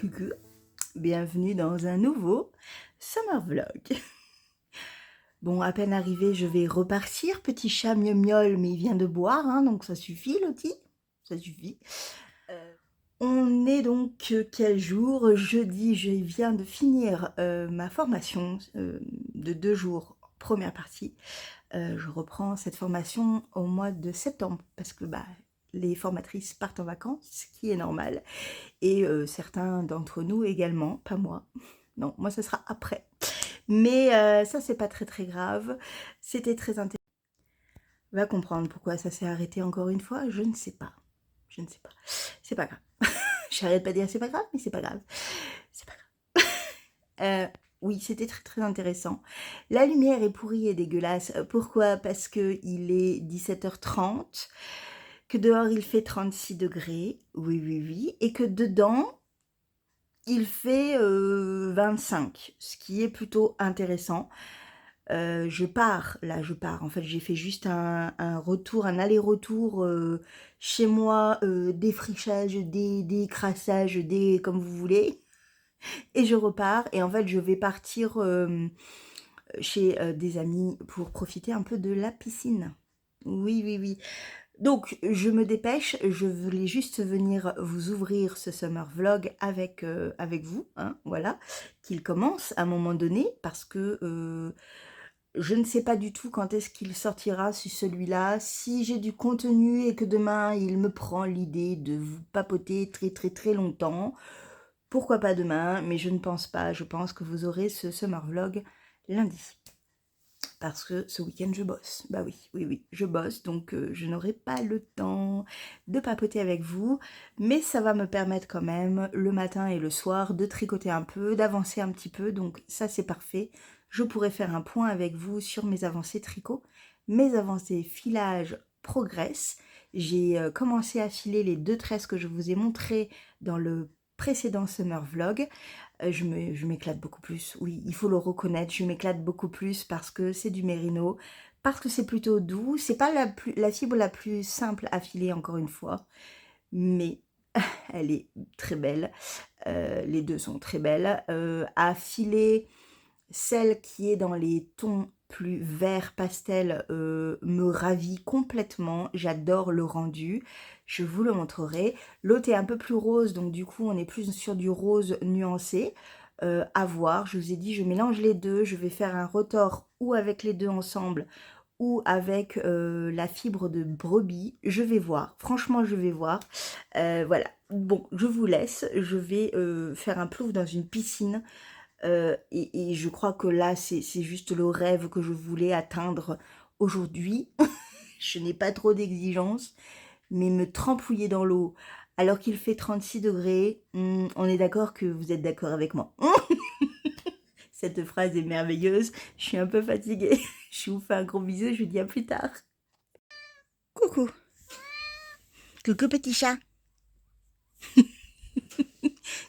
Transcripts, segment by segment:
Coucou, bienvenue dans un nouveau summer vlog. Bon, à peine arrivé, je vais repartir. Petit chat miaule, mais il vient de boire, hein, donc ça suffit, Loti. Ça suffit. On est donc quel jour? Jeudi, je viens de finir ma formation de 2 jours, première partie. Je reprends cette formation au mois de septembre parce que les formatrices partent en vacances, ce qui est normal. Et certains d'entre nous également, pas moi. Non, moi ça sera après. Mais ça c'est pas très grave. C'était très intéressant. Va comprendre pourquoi ça s'est arrêté encore une fois, je ne sais pas. Je ne sais pas. C'est pas grave. J'arrête pas de dire c'est pas grave, mais c'est pas grave. C'est pas grave. Oui, c'était très intéressant. La lumière est pourrie et dégueulasse. Pourquoi? Parce que il est 17h30, que dehors il fait 36 degrés, oui, et que dedans, il fait 25, ce qui est plutôt intéressant. Je pars, en fait j'ai fait juste un retour, un aller-retour chez moi, défrichage, décrassage, comme vous voulez, et je repars, et en fait je vais partir chez des amis pour profiter un peu de la piscine. Oui. Donc, je me dépêche, je voulais juste venir vous ouvrir ce summer vlog avec vous, hein, voilà, qu'il commence à un moment donné, parce que je ne sais pas du tout quand est-ce qu'il sortira, celui-là. Si j'ai du contenu et que demain, il me prend l'idée de vous papoter très longtemps, pourquoi pas demain, mais je ne pense pas, je pense que vous aurez ce summer vlog lundi. Parce que ce week-end je bosse. Bah oui, je bosse, donc je n'aurai pas le temps de papoter avec vous, mais ça va me permettre quand même le matin et le soir de tricoter un peu, d'avancer un petit peu, donc ça c'est parfait. Je pourrai faire un point avec vous sur mes avancées tricot. Mes avancées filage progressent. J'ai commencé à filer les 2 tresses que je vous ai montrées dans le précédent summer vlog. Je m'éclate beaucoup plus, oui, il faut le reconnaître, je m'éclate beaucoup plus parce que c'est du mérino, parce que c'est plutôt doux, c'est pas la fibre la plus simple à filer encore une fois, mais elle est très belle, les deux sont très belles. À filer, celle qui est dans les tons plus vert pastel me ravit complètement, j'adore le rendu, je vous le montrerai. L'autre est un peu plus rose, donc du coup on est plus sur du rose nuancé, à voir. Je vous ai dit, je mélange les deux, je vais faire un retors ou avec les deux ensemble ou avec la fibre de brebis, je vais voir, franchement je vais voir. Voilà, bon, je vous laisse, je vais faire un plouf dans une piscine. Et je crois que là, c'est juste le rêve que je voulais atteindre aujourd'hui. Je n'ai pas trop d'exigences, mais me trempouiller dans l'eau alors qu'il fait 36 degrés, on est d'accord que vous êtes d'accord avec moi. Cette phrase est merveilleuse, je suis un peu fatiguée. Je vous fais un gros bisou, je vous dis à plus tard. Coucou. Coucou petit chat.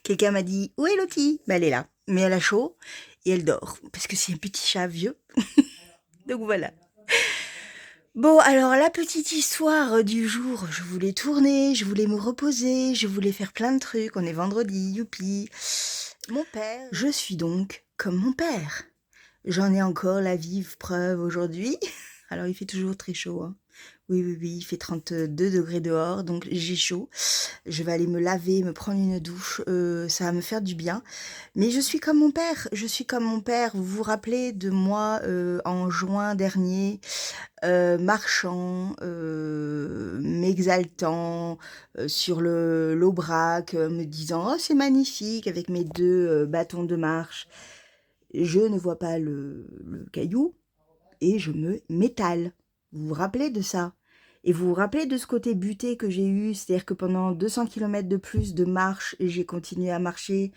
Quelqu'un m'a dit, où est Loti? Elle est là, mais elle a chaud et elle dort, parce que c'est un petit chat vieux. Donc voilà. Bon, alors la petite histoire du jour, je voulais tourner, je voulais me reposer, je voulais faire plein de trucs, on est vendredi, youpi. Mon père, je suis donc comme mon père. J'en ai encore la vive preuve aujourd'hui. Alors il fait toujours très chaud, hein. Oui, il fait 32 degrés dehors, donc j'ai chaud. Je vais aller me laver, me prendre une douche, ça va me faire du bien. Mais je suis comme mon père, je suis comme mon père. Vous vous rappelez de moi en juin dernier, marchant, m'exaltant sur l'Aubrac, me disant « Oh, c'est magnifique !» avec mes 2 bâtons de marche. Je ne vois pas le caillou et je m'étale. Vous vous rappelez de ça? Et vous vous rappelez de ce côté buté que j'ai eu, c'est-à-dire que pendant 200 km de plus de marche, j'ai continué à marcher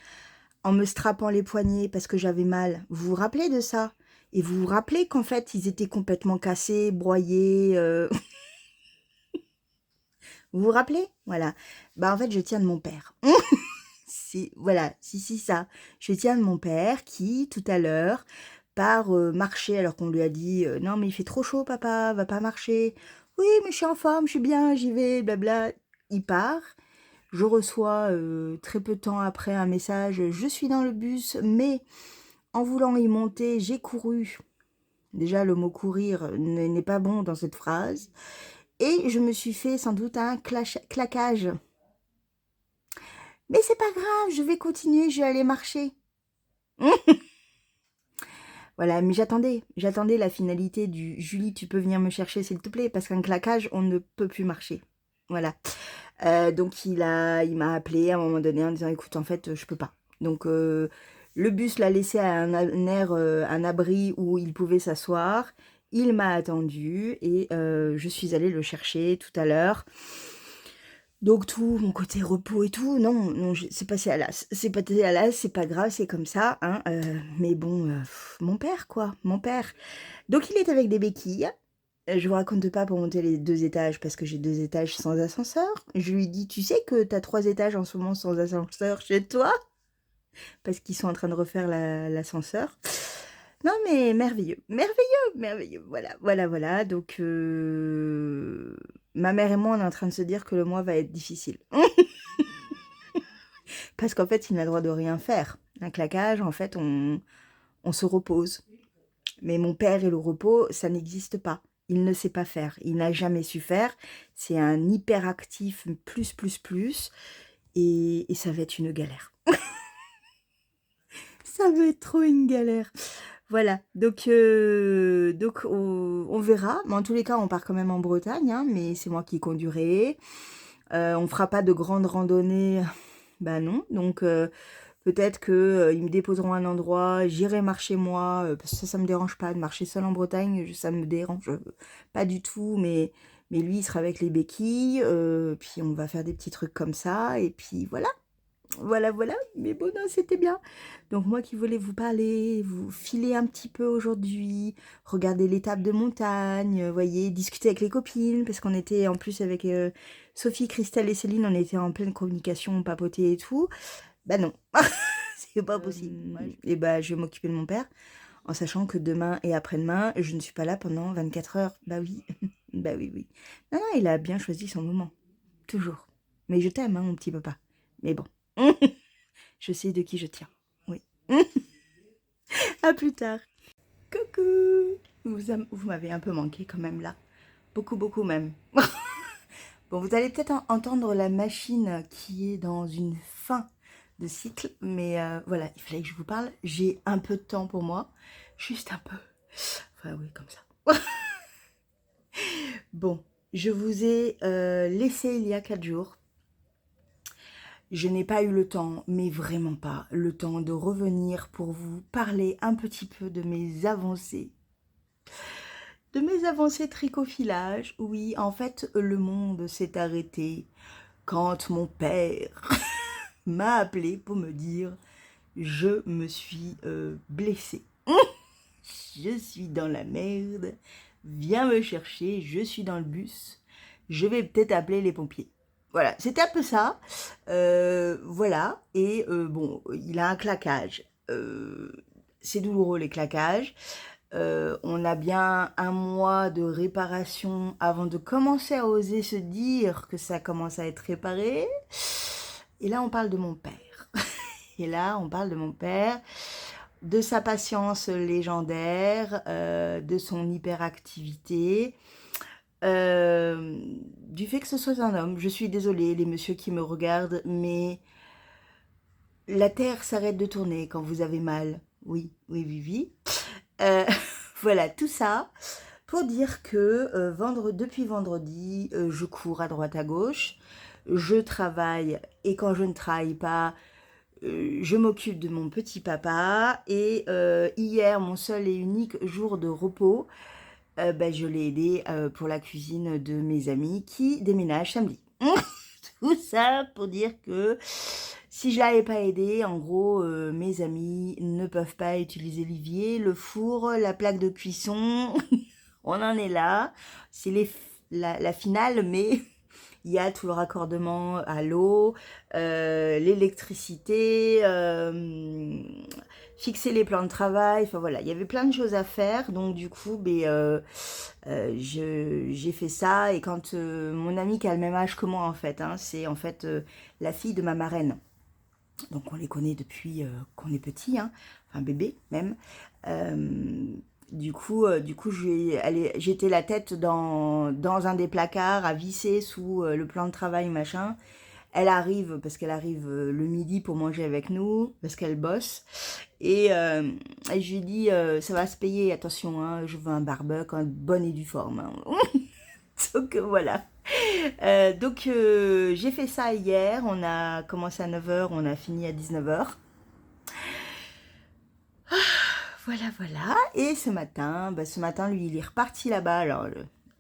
en me strappant les poignets parce que j'avais mal. Vous vous rappelez de ça? Et vous vous rappelez qu'en fait, ils étaient complètement cassés, broyés. Vous vous rappelez? Voilà. Bah en fait, je tiens de mon père. Voilà, si, ça. Je tiens de mon père qui, tout à l'heure, part marcher alors qu'on lui a dit non mais il fait trop chaud papa, va pas marcher. Oui mais je suis en forme, je suis bien, j'y vais, blabla. Il part. Je reçois très peu de temps après un message, je suis dans le bus, mais en voulant y monter, j'ai couru. Déjà, le mot courir n'est pas bon dans cette phrase. Et je me suis fait sans doute un claquage. Mais c'est pas grave, je vais continuer, je vais aller marcher. Voilà, mais j'attendais la finalité du Julie, tu peux venir me chercher s'il te plaît, parce qu'un claquage, on ne peut plus marcher. Voilà. Donc il m'a appelé à un moment donné en disant écoute, en fait, je peux pas. Donc le bus l'a laissé à un abri où il pouvait s'asseoir. Il m'a attendu et je suis allée le chercher tout à l'heure. Donc tout, mon côté repos et tout, non, c'est passé à l'as. C'est passé à l'as, c'est pas grave, c'est comme ça, hein. Mais bon, mon père, quoi, mon père. Donc il est avec des béquilles. Je vous raconte pas pour monter les 2 étages, parce que j'ai 2 étages sans ascenseur. Je lui dis, tu sais que t'as 3 étages en ce moment sans ascenseur chez toi? Parce qu'ils sont en train de refaire l'ascenseur. Non mais merveilleux, merveilleux, merveilleux. Voilà. Donc ma mère et moi, on est en train de se dire que le mois va être difficile. Parce qu'en fait, il n'a le droit de rien faire. Un claquage, en fait, on se repose. Mais mon père et le repos, ça n'existe pas. Il ne sait pas faire. Il n'a jamais su faire. C'est un hyperactif plus. Et ça va être une galère. Ça va être trop une galère. Voilà, donc on verra. Mais en tous les cas, on part quand même en Bretagne, hein, mais c'est moi qui conduirai. On fera pas de grandes randonnées, bah non. Donc peut-être que ils me déposeront à un endroit, j'irai marcher moi, parce que ça me dérange pas de marcher seul en Bretagne, ça me dérange pas du tout. Mais lui, il sera avec les béquilles, puis on va faire des petits trucs comme ça, et puis voilà. Voilà, mais bon, non, c'était bien. Donc moi qui voulais vous parler, vous filer un petit peu aujourd'hui, regarder l'étape de montagne, voyez, discuter avec les copines, parce qu'on était en plus avec Sophie, Christelle et Céline, on était en pleine communication, papoter et tout. Bah non, c'est pas possible. Et bah je vais m'occuper de mon père, en sachant que demain et après-demain, je ne suis pas là pendant 24 heures. Bah oui, bah oui. Non, il a bien choisi son moment, toujours. Mais je t'aime, hein, mon petit papa. Mais bon. Je sais de qui je tiens. Oui. À plus tard. Coucou. Vous m'avez un peu manqué quand même là. Beaucoup même. Bon, vous allez peut-être entendre la machine qui est dans une fin de cycle. Mais voilà, il fallait que je vous parle. J'ai un peu de temps pour moi. Juste un peu. Enfin oui, comme ça. Bon, je vous ai laissé il y a 4 jours. Je n'ai pas eu le temps, mais vraiment pas, le temps de revenir pour vous parler un petit peu de mes avancées. De mes avancées tricofilage. Oui, en fait, le monde s'est arrêté quand mon père m'a appelé pour me dire « Je me suis blessée. Je suis dans la merde. Viens me chercher, je suis dans le bus. Je vais peut-être appeler les pompiers. » Voilà, c'était un peu ça. Voilà, et bon, il a un claquage. C'est douloureux les claquages. On a bien 1 mois de réparation avant de commencer à oser se dire que ça commence à être réparé. Et là, on parle de mon père. Et là, on parle de mon père, de sa patience légendaire, de son hyperactivité. Du fait que ce soit un homme, je suis désolée les messieurs qui me regardent, mais la terre s'arrête de tourner quand vous avez mal. Oui. Voilà, tout ça pour dire que depuis vendredi, je cours à droite à gauche, je travaille et quand je ne travaille pas, je m'occupe de mon petit papa et hier, mon seul et unique jour de repos, je l'ai aidé pour la cuisine de mes amis qui déménagent samedi. Tout ça pour dire que si je l'avais pas aidé, en gros, mes amis ne peuvent pas utiliser l'évier, le four, la plaque de cuisson. On en est là. C'est la finale, mais il y a tout le raccordement à l'eau, l'électricité, fixer les plans de travail, enfin voilà, il y avait plein de choses à faire, donc du coup, j'ai fait ça, et quand mon amie qui a le même âge que moi en fait, hein, c'est en fait la fille de ma marraine, donc on les connaît depuis qu'on est petit, hein, enfin bébé même. Euh, du coup j'étais la tête dans un des placards à visser sous le plan de travail machin. Elle arrive, parce qu'elle arrive le midi pour manger avec nous, parce qu'elle bosse. Et je lui dis, ça va se payer, attention, hein, je veux un barbecue, une bonne et due forme. Hein. Donc voilà. J'ai fait ça hier, on a commencé à 9h, on a fini à 19h. Voilà, voilà. Et ce matin, lui, il est reparti là-bas. Alors,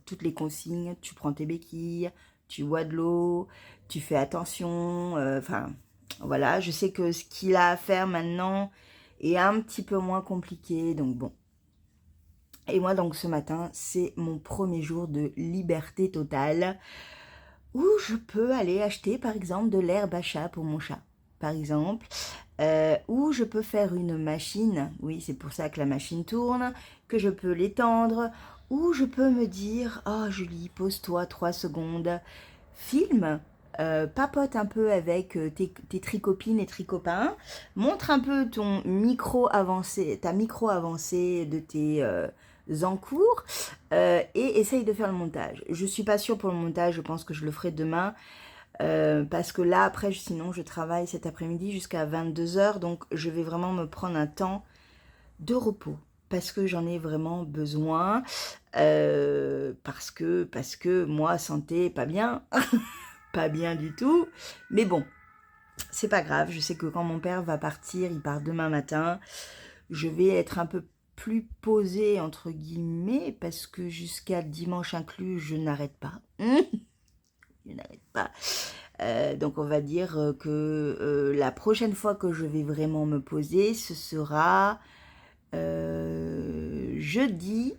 toutes les consignes, tu prends tes béquilles, tu bois de l'eau, tu fais attention. Enfin, voilà, je sais que ce qu'il a à faire maintenant est un petit peu moins compliqué. Donc, bon. Et moi, donc, ce matin, c'est mon premier jour de liberté totale où je peux aller acheter, par exemple, de l'herbe à chat pour mon chat, par exemple. Où je peux faire une machine, oui c'est pour ça que la machine tourne, que je peux l'étendre, où je peux me dire, oh Julie, pose-toi 3 secondes, filme, papote un peu avec tes tricopines et tricopains, montre un peu ton micro avancé, ta micro avancée de tes encours, et essaye de faire le montage. Je suis pas sûre pour le montage, je pense que je le ferai demain. Parce que là, après, sinon, je travaille cet après-midi jusqu'à 22h, donc je vais vraiment me prendre un temps de repos, parce que j'en ai vraiment besoin, parce que moi, santé, pas bien, pas bien du tout, mais bon, c'est pas grave, je sais que quand mon père va partir, il part demain matin, je vais être un peu plus posée, entre guillemets, parce que jusqu'à dimanche inclus, je n'arrête pas. Je n'arrête pas. Donc on va dire que la prochaine fois que je vais vraiment me poser, ce sera jeudi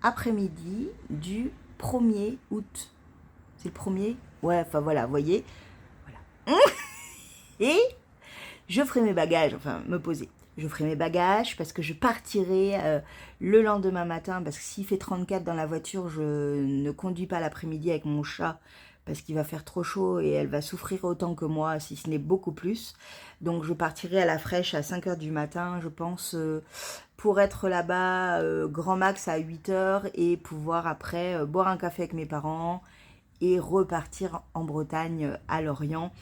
après-midi du 1er août. C'est le premier. Ouais, enfin voilà, vous voyez. Voilà. Et je ferai mes bagages, enfin me poser. Je ferai mes bagages parce que je partirai le lendemain matin, parce que s'il fait 34 dans la voiture, je ne conduis pas l'après-midi avec mon chat parce qu'il va faire trop chaud et elle va souffrir autant que moi, si ce n'est beaucoup plus. Donc je partirai à la fraîche à 5h du matin, je pense, pour être là-bas grand max à 8h et pouvoir après boire un café avec mes parents et repartir en Bretagne à Lorient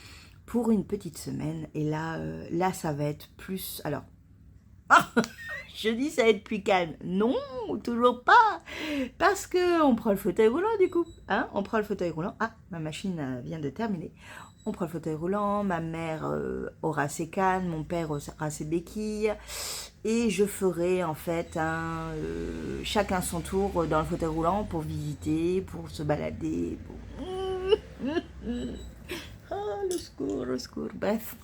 pour une petite semaine. Et là ça va être plus... Alors, je dis ça va être plus calme. Non, toujours pas. Parce que on prend le fauteuil roulant du coup. Hein, on prend le fauteuil roulant. Ah, ma machine vient de terminer. On prend le fauteuil roulant, ma mère aura ses cannes, mon père aura ses béquilles. Et je ferai en fait chacun son tour dans le fauteuil roulant pour visiter, pour se balader. Oh, le secours, le secours. Bref.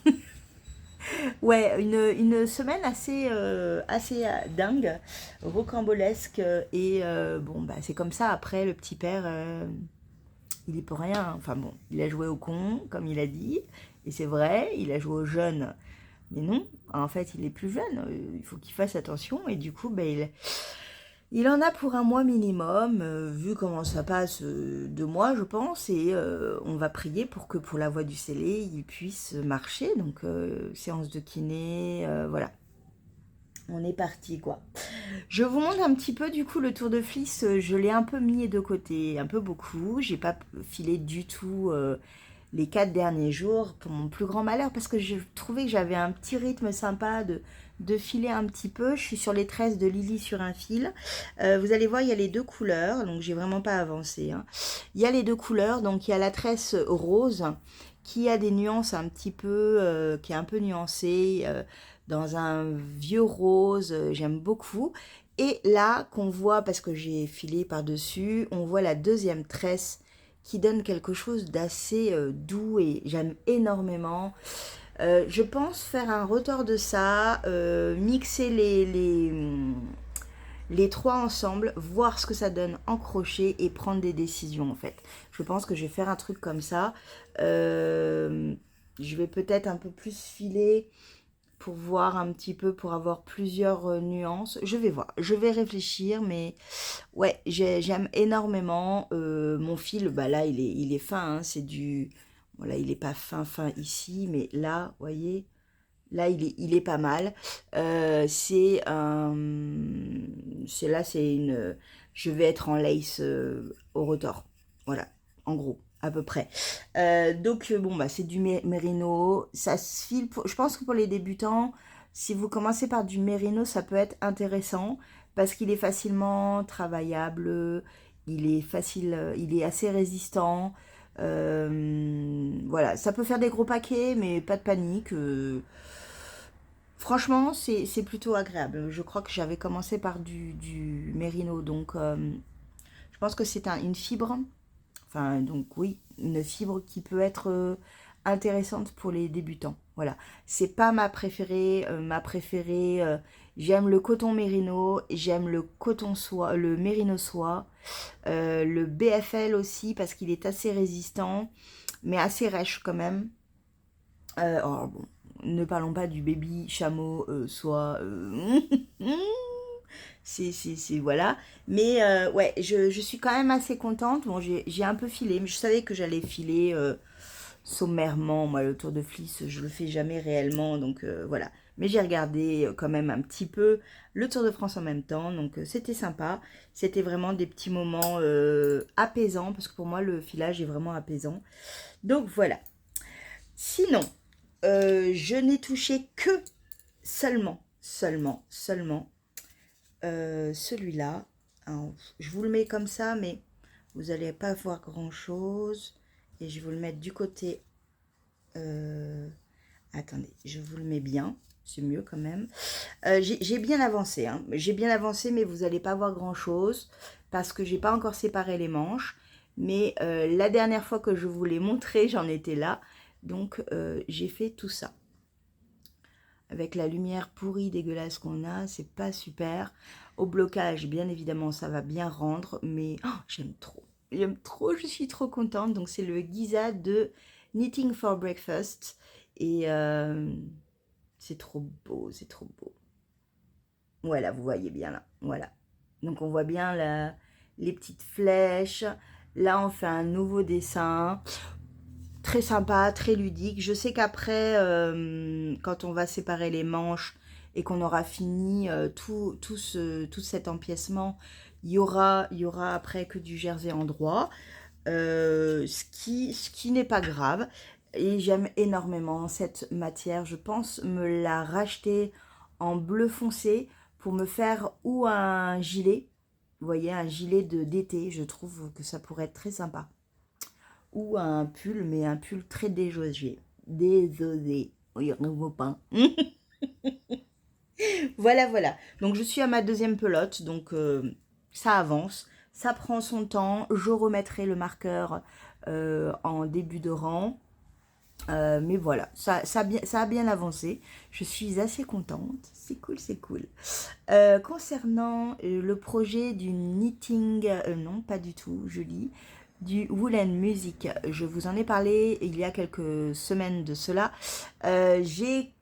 Ouais, une semaine assez dingue, rocambolesque. Et bon, bah, c'est comme ça. Après, le petit père, il est pour rien. Enfin bon, il a joué au con, comme il a dit. Et c'est vrai, il a joué au jeune. Mais non, en fait, il est plus jeune. Il faut qu'il fasse attention. Et du coup, bah, il en a pour un mois minimum, vu comment ça passe 2 mois, je pense, et on va prier pour que pour la voie du scellé, il puisse marcher, donc séance de kiné, voilà. On est parti, quoi. Je vous montre un petit peu, du coup, le tour de flics, je l'ai un peu mis de côté, un peu beaucoup, j'ai pas filé du tout les 4 derniers jours, pour mon plus grand malheur, parce que je trouvais que j'avais un petit rythme sympa de filer un petit peu. Je suis sur les tresses de Lily sur un fil. Vous allez voir, il y a les 2 couleurs, donc j'ai vraiment pas avancé. Hein. Il y a les 2 couleurs, donc il y a la tresse rose qui a des nuances un petit peu, qui est un peu nuancée, dans un vieux rose, j'aime beaucoup. Et là, qu'on voit, parce que j'ai filé par-dessus, on voit la deuxième tresse qui donne quelque chose d'assez doux et j'aime énormément. Je pense faire un retort de ça, mixer les 3 ensemble, voir ce que ça donne en crochet et prendre des décisions en fait. Je pense que je vais faire un truc comme ça. Je vais peut-être un peu plus filer pour voir un petit peu, pour avoir plusieurs nuances. Je vais voir, je vais réfléchir, mais ouais, j'aime énormément. Mon fil, bah là, il est fin, hein, c'est du... Voilà, il est pas fin ici, mais là, vous voyez, là, il est pas mal. C'est une... Je vais être en lace au retors. Voilà, en gros, à peu près. Bon, bah, c'est du mérino. Ça se file, je pense que pour les débutants, si vous commencez par du mérino, ça peut être intéressant parce qu'il est facilement travaillable. Il est facile, il est assez résistant. Voilà, ça peut faire des gros paquets, mais pas de panique. Franchement, c'est plutôt agréable. Je crois que j'avais commencé par du mérino, donc je pense que c'est une fibre. Enfin, donc oui, une fibre qui peut être intéressante pour les débutants. Voilà, c'est pas ma préférée. J'aime le coton mérino, j'aime le coton soie, le mérino soie, le BFL aussi parce qu'il est assez résistant, mais assez rêche quand même. Oh, bon, ne parlons pas du baby chameau soie. Voilà. Mais ouais, je suis quand même assez contente. Bon, j'ai un peu filé, mais je savais que j'allais filer sommairement. Moi, le tour de fleece, je le fais jamais réellement. Donc voilà. Mais j'ai regardé quand même un petit peu le Tour de France en même temps. Donc c'était sympa. C'était vraiment des petits moments apaisants. Parce que pour moi, le filage est vraiment apaisant. Donc voilà. Sinon, je n'ai touché que seulement celui-là. Je vous le mets comme ça, mais vous n'allez pas voir grand-chose. Et je vais vous le mettre du côté... attendez, je vous le mets bien. C'est mieux quand même. J'ai bien avancé. Hein. J'ai bien avancé, mais vous n'allez pas voir grand-chose. Parce que j'ai pas encore séparé les manches. Mais la dernière fois que je vous l'ai montré, j'en étais là. Donc, j'ai fait tout ça. Avec la lumière pourrie dégueulasse qu'on a, c'est pas super. Au blocage, bien évidemment, ça va bien rendre, mais oh, j'aime trop, je suis trop contente. Donc c'est le Giza de Knitting for Breakfast et c'est trop beau, c'est trop beau. Voilà, vous voyez bien là, voilà. Donc on voit bien les petites flèches. Là, on fait un nouveau dessin. Très sympa, très ludique. Je sais qu'après, quand on va séparer les manches et qu'on aura fini tout cet empiècement, il y aura après que du jersey en droit, ce qui n'est pas grave. Et j'aime énormément cette matière. Je pense me la racheter en bleu foncé pour me faire ou un gilet. Vous voyez, un gilet d'été. Je trouve que ça pourrait être très sympa ou un pull, mais un pull très déjosé. Désolé, il ne vaut pas. Voilà, voilà. Donc, je suis à ma deuxième pelote, donc ça avance. Ça prend son temps. Je remettrai le marqueur en début de rang. Mais voilà, ça a bien avancé. Je suis assez contente. C'est cool, c'est cool. Concernant le projet du knitting, non, pas du tout, je lis, du Woolen Music. Je vous en ai parlé il y a quelques semaines de cela. J'ai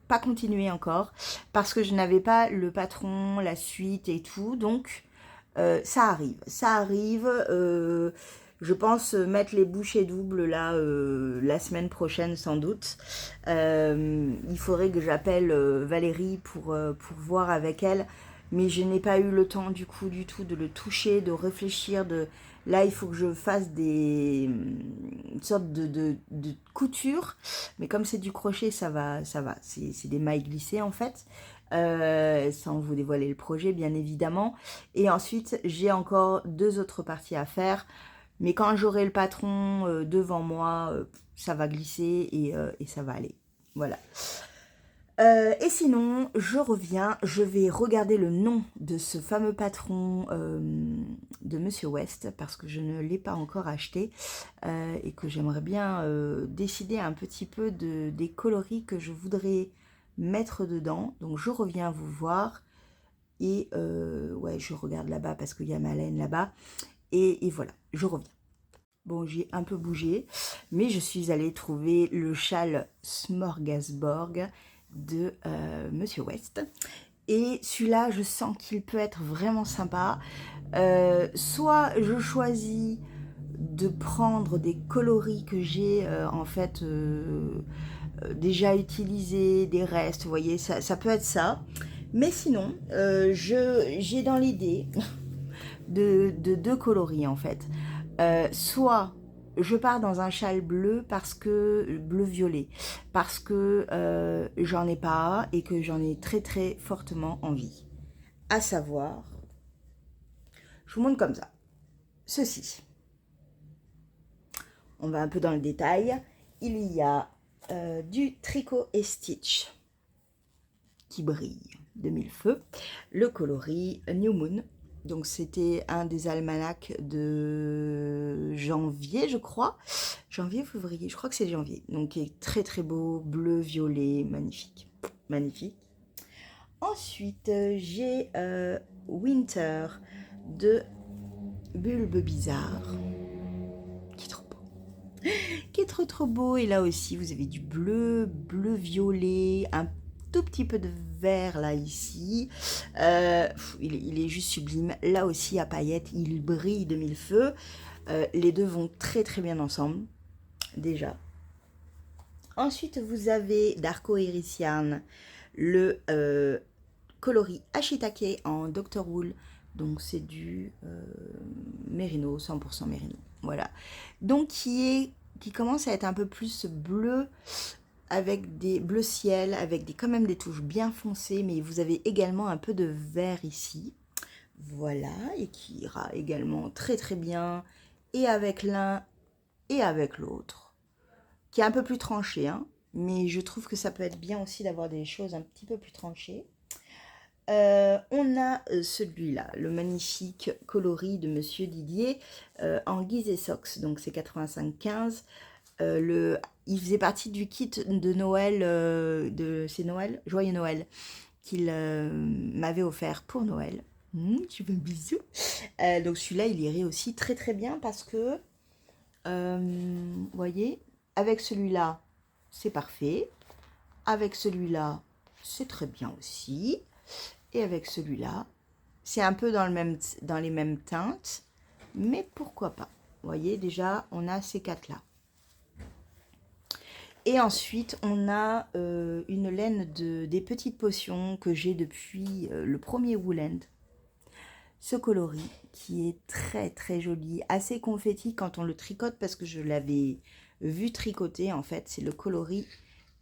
pas continué encore parce que je n'avais pas le patron, la suite et tout. Donc, ça arrive. Ça arrive. Je pense mettre les bouchées doubles là la semaine prochaine sans doute. Il faudrait que j'appelle Valérie pour voir avec elle. Mais je n'ai pas eu le temps du tout de le toucher, de réfléchir. Là, il faut que je fasse une sorte de couture. Mais comme c'est du crochet, ça va. C'est des mailles glissées en fait. Sans vous dévoiler le projet, bien évidemment. Et ensuite, j'ai encore 2 autres parties à faire. Mais quand j'aurai le patron devant moi, ça va glisser et ça va aller. Voilà. Et sinon, je reviens, je vais regarder le nom de ce fameux patron de Monsieur West parce que je ne l'ai pas encore acheté et que j'aimerais bien décider un petit peu des coloris que je voudrais mettre dedans. Donc je reviens vous voir et ouais, je regarde là-bas parce qu'il y a ma laine là-bas et voilà, je reviens. Bon, j'ai un peu bougé, mais je suis allée trouver le châle Smorgasborg de Monsieur West. Et celui-là, je sens qu'il peut être vraiment sympa. Soit je choisis de prendre des coloris que j'ai en fait déjà utilisés, des restes, vous voyez, ça peut être ça. Mais sinon, j'ai dans l'idée de deux coloris en fait. Soit je pars dans un châle bleu parce que bleu-violet, parce que j'en ai pas et que j'en ai très très fortement envie. À savoir, je vous montre comme ça. Ceci. On va un peu dans le détail. Il y a du Tricot et Stitch qui brille de mille feux. Le coloris New Moon. Donc c'était un des almanachs de janvier, je crois. Janvier ou février, je crois que c'est janvier. Donc il est très très beau, bleu, violet, magnifique. Magnifique. Ensuite, j'ai Winter de Bulbe Bizarre. Qui est trop beau. Qui est trop trop beau. Et là aussi, vous avez du bleu, bleu violet, un tout petit peu de vert là ici. Il est juste sublime. Là aussi à paillettes, il brille de mille feux. Les deux vont très très bien ensemble déjà. Ensuite vous avez Darko Irisian, le coloris Ashitake en Dr. Wool. Donc c'est du mérino, 100% mérino. Voilà. Donc qui commence à être un peu plus bleu, avec des bleus ciel, avec quand même des touches bien foncées, mais vous avez également un peu de vert ici. Voilà, et qui ira également très très bien, et avec l'un et avec l'autre, qui est un peu plus tranché, hein, mais je trouve que ça peut être bien aussi d'avoir des choses un petit peu plus tranchées. On a celui-là, le magnifique coloris de Monsieur Didier en guise et sox, donc c'est 85,15. Il faisait partie du kit de Noël, c'est Noël, Joyeux Noël, qu'il m'avait offert pour Noël. Je veux un bisou. Donc celui-là, il irait aussi très très bien parce que, vous voyez, avec celui-là, c'est parfait. Avec celui-là, c'est très bien aussi. Et avec celui-là, c'est un peu dans les mêmes teintes, mais pourquoi pas. Vous voyez, déjà, on a ces quatre-là. Et ensuite, on a une laine des petites potions que j'ai depuis le premier Woolend. Ce coloris qui est très très joli, assez confetti quand on le tricote parce que je l'avais vu tricoter en fait. C'est le coloris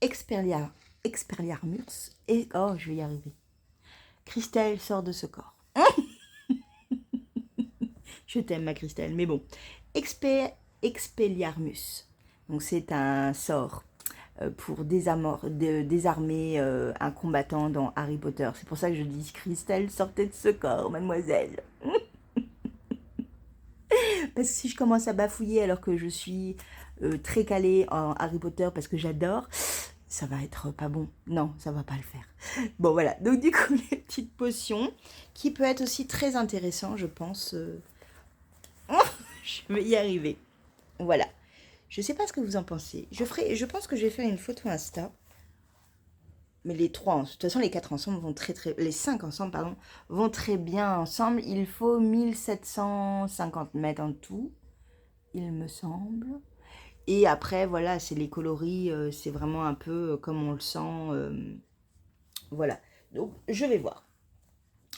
Expelliarmus. Et oh, je vais y arriver. Christelle sort de ce corps. Je t'aime ma Christelle, mais bon. Expelliarmus. Donc c'est un sort pour désarmer un combattant dans Harry Potter. C'est pour ça que je dis Christelle, sortez de ce corps, mademoiselle. Parce que si je commence à bafouiller alors que je suis très calée en Harry Potter parce que j'adore, ça va être pas bon. Non, ça va pas le faire. Bon, voilà. Donc, du coup, les petites potions qui peut être aussi très intéressant, je pense. Je vais y arriver. Voilà. Je sais pas ce que vous en pensez. Je pense que je vais faire une photo Insta. Mais les trois, de toute façon, les quatre ensemble vont les cinq ensemble, pardon, vont très bien ensemble. Il faut 1750 mètres en tout, il me semble. Et après, voilà, c'est les coloris, c'est vraiment un peu comme on le sent. Voilà. Donc, je vais voir.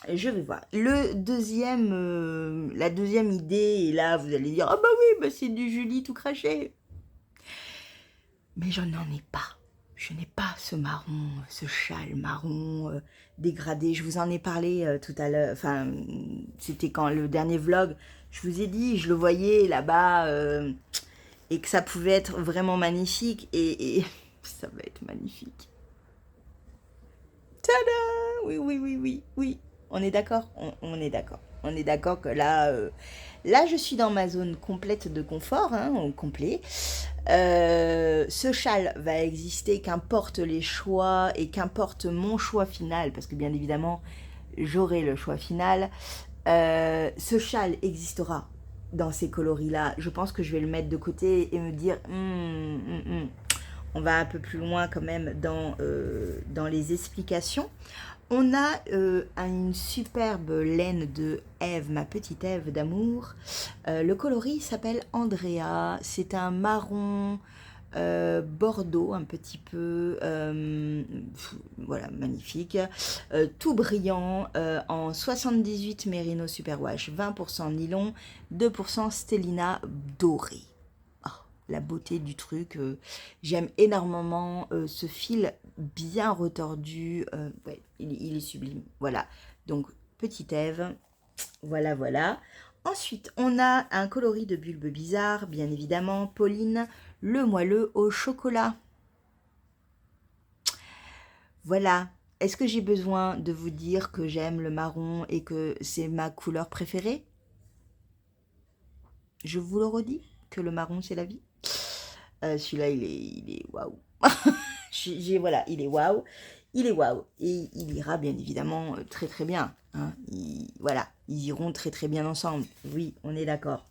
Je vais voir. La deuxième idée, et là, vous allez dire, ah bah oui, bah c'est du Julie tout craché. Mais je n'en ai pas. Je n'ai pas ce marron, ce châle marron dégradé. Je vous en ai parlé tout à l'heure. Enfin, c'était quand le dernier vlog. Je vous ai dit, je le voyais là-bas et que ça pouvait être vraiment magnifique. Et ça va être magnifique. Tada! Oui, oui, oui, oui, oui. On est d'accord? On est d'accord. On est d'accord que là, là, je suis dans ma zone complète de confort, hein, complet. Ce châle va exister qu'importe les choix et qu'importe mon choix final, parce que bien évidemment, j'aurai le choix final. Ce châle existera dans ces coloris-là. Je pense que je vais le mettre de côté et me dire, on va un peu plus loin quand même dans les explications. On a une superbe laine de Ève, ma petite Ève d'amour. Le coloris s'appelle Andrea. C'est un marron bordeaux un petit peu, voilà, magnifique, tout brillant, en 78 Merino Superwash, 20% nylon, 2% stellina doré. Oh, la beauté du truc, j'aime énormément ce fil bien retordu, ouais, il est sublime, voilà. Donc petite Ève, voilà, voilà. Ensuite, on a un coloris de bulbe bizarre, bien évidemment, Pauline, le moelleux au chocolat. Voilà. Est-ce que j'ai besoin de vous dire que j'aime le marron et que c'est ma couleur préférée? Je vous le redis, que le marron, c'est la vie. Celui-là, il est waouh. Voilà, il est waouh. Il est waouh. Et il ira bien évidemment très très bien. Hein. Voilà, ils iront très très bien ensemble. Oui, on est d'accord.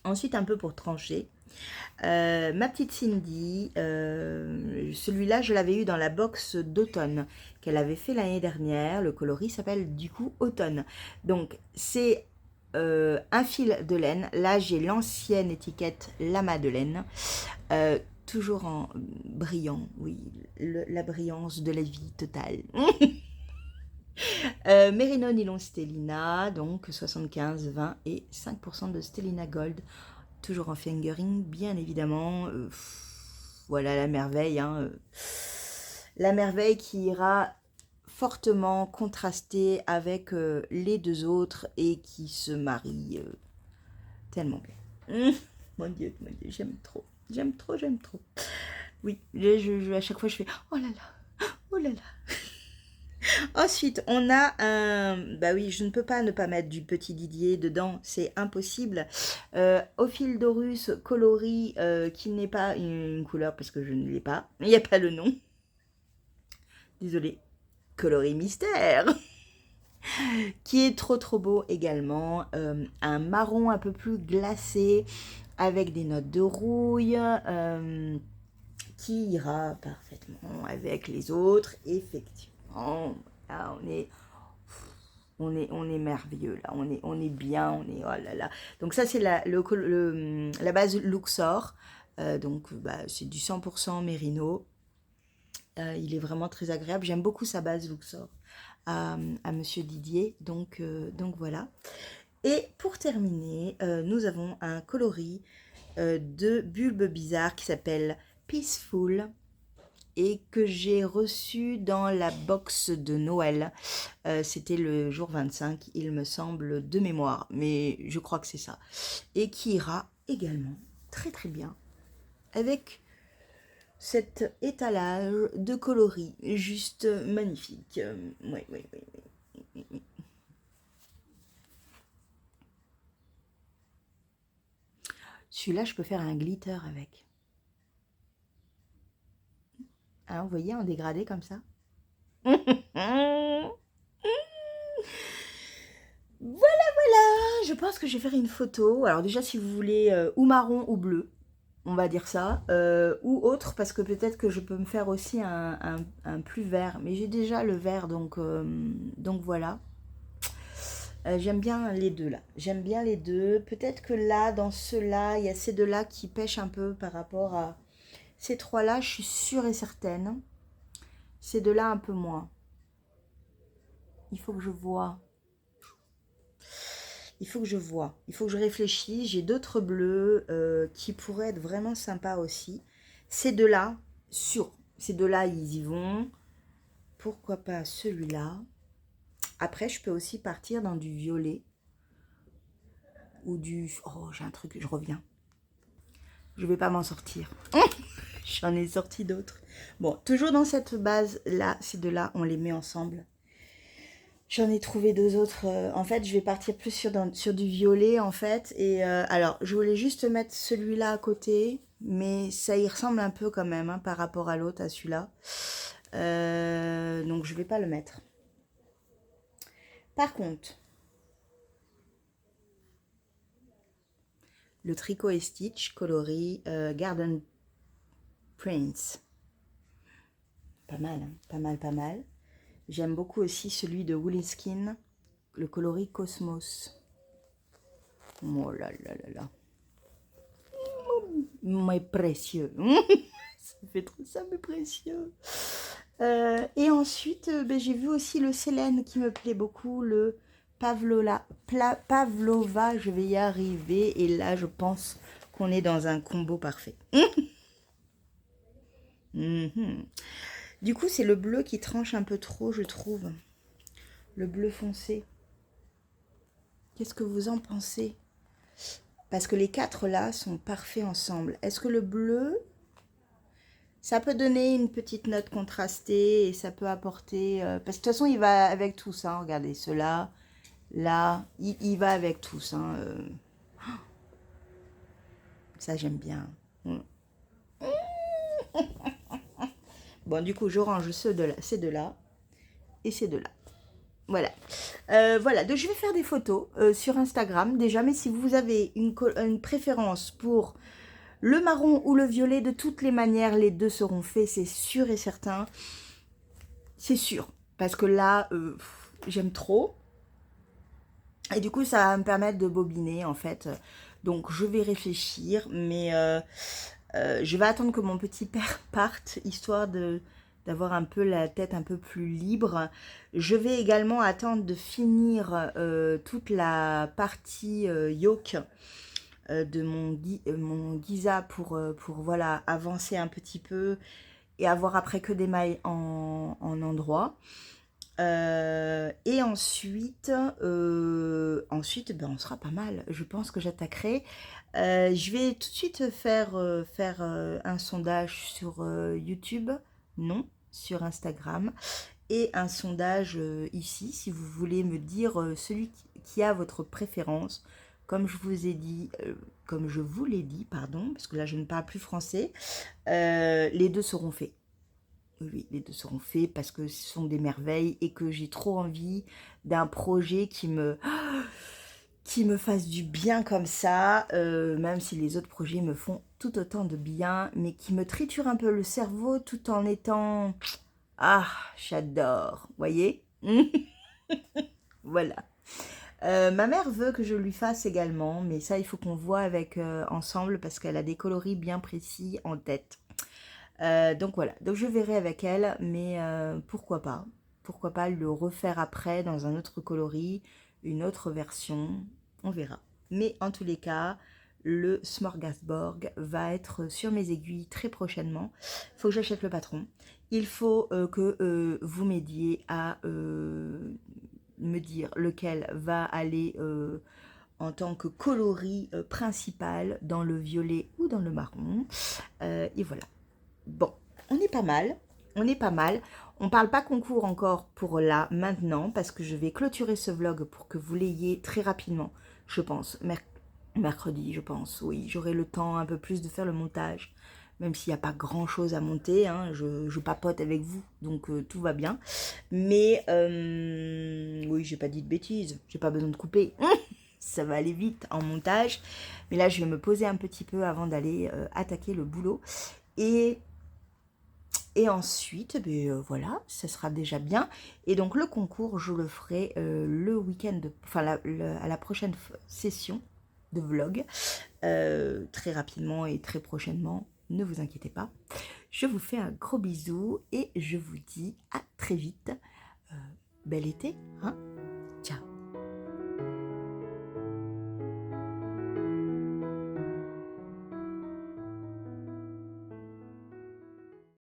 Ensuite, un peu pour trancher, ma petite Cindy, celui-là, je l'avais eu dans la box d'automne qu'elle avait fait l'année dernière. Le coloris s'appelle du coup Automne. Donc, c'est un fil de laine. Là, j'ai l'ancienne étiquette La Madeleine. Toujours en brillant, oui, la brillance de la vie totale. Merino Nylon Stellina, donc 75, 20 et 5% de Stellina Gold. Toujours en fingering, bien évidemment. Voilà la merveille. Hein, la merveille qui ira fortement contraster avec les deux autres et qui se marie tellement bien. Mon Dieu, j'aime trop. J'aime trop, j'aime trop. Oui, à chaque fois je fais oh là là, oh là là. Ensuite, on a un... Bah oui, je ne peux pas ne pas mettre du petit Didier dedans, c'est impossible. Au fil d'Horus coloris, qui n'est pas une couleur parce que je ne l'ai pas. Il n'y a pas le nom. Désolée. Coloris mystère. Qui est trop trop beau également. Un marron un peu plus glacé avec des notes de rouille. Qui ira parfaitement avec les autres. Effectivement, là on est merveilleux là, on est bien, on est oh là là. Donc ça c'est la base Luxor, donc bah, c'est du 100% Merino. Il est vraiment très agréable. J'aime beaucoup sa base Luxor à Monsieur Didier. Donc voilà. Et pour terminer, nous avons un coloris de bulbe bizarre qui s'appelle Peaceful et que j'ai reçu dans la box de Noël. C'était le jour 25, il me semble, de mémoire, mais je crois que c'est ça. Et qui ira également très très bien avec cet étalage de coloris juste magnifique. Oui, oui, oui. Celui-là, je peux faire un glitter avec. Hein, vous voyez, en dégradé comme ça. Voilà, voilà, je pense que je vais faire une photo. Alors déjà, si vous voulez ou marron ou bleu, on va dire ça, ou autre, parce que peut-être que je peux me faire aussi un plus vert. Mais j'ai déjà le vert, donc voilà. J'aime bien les deux là. J'aime bien les deux. Peut-être que là, dans ceux-là, il y a ces deux-là qui pêchent un peu par rapport à ces trois-là. Je suis sûre et certaine. Ces deux-là, un peu moins. Il faut que je vois. Il faut que je vois. Il faut que je réfléchisse. J'ai d'autres bleus qui pourraient être vraiment sympas aussi. Ces deux-là, sûr. Ces deux-là, ils y vont. Pourquoi pas celui-là? Après, je peux aussi partir dans du violet. Ou du... Oh, j'ai un truc, je reviens. Je vais pas m'en sortir. J'en ai sorti d'autres. Bon, toujours dans cette base-là, ces deux-là, on les met ensemble. J'en ai trouvé deux autres. En fait, je vais partir plus sur du violet, en fait. Et alors, je voulais juste mettre celui-là à côté. Mais ça y ressemble un peu quand même, hein, par rapport à l'autre, à celui-là. Donc, je vais pas le mettre. Par contre, le Tricot et Stitch coloris Garden Prince. Pas mal, hein, pas mal, pas mal. J'aime beaucoup aussi celui de Woolskin, le coloris Cosmos. Oh là là là là. Mes précieux. Ça fait trop ça, mes précieux. Et ensuite, ben, j'ai vu aussi le Célène qui me plaît beaucoup, le Pavlova, je vais y arriver. Et là, je pense qu'on est dans un combo parfait. Du coup, c'est le bleu qui tranche un peu trop, je trouve. Le bleu foncé. Qu'est-ce que vous en pensez? Parce que les quatre là sont parfaits ensemble. Est-ce que le bleu, ça peut donner une petite note contrastée et ça peut apporter... parce que de toute façon, il va avec tout ça. Hein, regardez, ceux-là, là, il va avec tous. Hein, ça, j'aime bien. Bon, du coup, je range ces deux-là et ces deux-là. Voilà. Voilà, donc je vais faire des photos sur Instagram déjà, mais si vous avez une préférence pour le marron ou le violet, de toutes les manières, les deux seront faits, c'est sûr et certain. C'est sûr, parce que là, j'aime trop. Et du coup, ça va me permettre de bobiner, en fait. Donc, je vais réfléchir, mais je vais attendre que mon petit père parte, histoire d'avoir un peu la tête un peu plus libre. Je vais également attendre de finir toute la partie yoke de mon Giza pour voilà, avancer un petit peu et avoir après que des mailles en endroit. Et ensuite, ben, on sera pas mal. Je pense que j'attaquerai. Je vais tout de suite faire un sondage sur YouTube, non, sur Instagram, et un sondage ici, si vous voulez me dire celui qui a votre préférence. Comme je vous ai dit, comme je vous l'ai dit, pardon, parce que là je ne parle plus français, les deux seront faits. Oui, les deux seront faits parce que ce sont des merveilles et que j'ai trop envie d'un projet qui me fasse du bien comme ça, même si les autres projets me font tout autant de bien, mais qui me triture un peu le cerveau tout en étant... Ah, j'adore, voyez. Voilà. Ma mère veut que je lui fasse également, mais ça, il faut qu'on voit avec ensemble parce qu'elle a des coloris bien précis en tête. Donc voilà, donc je verrai avec elle, mais pourquoi pas le refaire après dans un autre coloris, une autre version, on verra. Mais en tous les cas, le smorgasbord va être sur mes aiguilles très prochainement. Il faut que j'achète le patron. Il faut que vous m'aidiez à me dire lequel va aller en tant que coloris principal dans le violet ou dans le marron. Et voilà. Bon, on est pas mal. On est pas mal. On parle pas concours encore pour là, maintenant, parce que je vais clôturer ce vlog pour que vous l'ayez très rapidement, je pense. Mercredi, je pense. Oui, j'aurai le temps un peu plus de faire le montage, même s'il n'y a pas grand-chose à monter. Hein, je papote avec vous, donc tout va bien. Mais, oui, j'ai pas dit de bêtises. J'ai pas besoin de couper. Ça va aller vite en montage. Mais là, je vais me poser un petit peu avant d'aller attaquer le boulot. Et ensuite, ben, voilà, ça sera déjà bien. Et donc le concours, je le ferai le week-end, enfin à la prochaine session de vlog, très rapidement et très prochainement, ne vous inquiétez pas. Je vous fais un gros bisou et je vous dis à très vite. Bel été, hein?